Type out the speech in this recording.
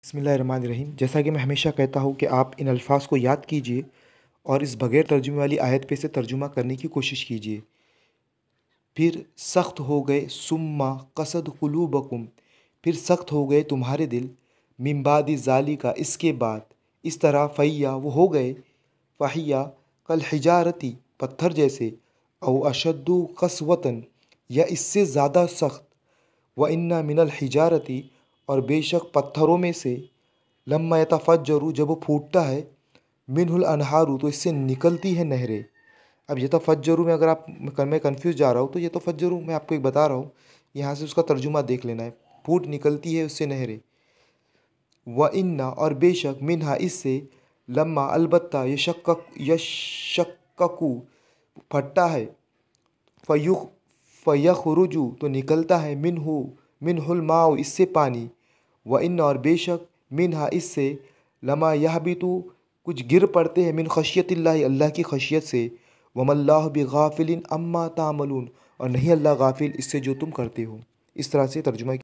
बिस्मिल्लाहिर्रहमानिर्रहीम। जैसा कि मैं हमेशा कहता हूँ कि आप इन अल्फाज़ को याद कीजिए और इस बग़ैर तर्जुमे वाली आयत पे से तर्जुमा करने की कोशिश कीजिए। फिर सख्त हो गए सुम्मा कसद कुलूबकुम, फिर सख्त हो गए तुम्हारे दिल, मिन बादि ज़ालिका, इसके बाद, इस तरह फ़हिया वो हो गए, फ़हिया कल हिजारती, पत्थर जैसे, औ अशद्दु क़सवतन, या इससे ज़्यादा सख्त, व इन्ना मिनल हिजारती, और बेशक पत्थरों में से, लम्मा यतफ़ज्जरु, जब वो फूटता है, मिनहुल अनहारू, तो इससे निकलती है नहरें। अब यतफ़ज्जरु में अगर मैं कन्फ्यूज़ जा रहा हूँ तो यतफ़ज्जरु मैं आपको एक बता रहा हूँ, यहाँ से उसका तर्जुमा देख लेना है। फूट निकलती है उससे नहरें। व इन्ना, और बेशक, मिनहा, इससे, लम्मा, अलबत्ता, यशक्ककु, फटता है, फ़युख फ़यख़रुजु, तो निकलता है, मिनहुल माउ, इससे पानी, व इन्ना, और बेशक, मिनहा, इससे, लमा यहबितु, कुछ गिर पड़ते हैं, मिन खशियतिल्लाहि, अल्लाह की खशियत से, वमल्लाहु बिगाफिलिन अम्मा तामलून, और नहीं अल्लाह गाफिल इससे जो तुम करते हो। इस तरह से तर्जुमा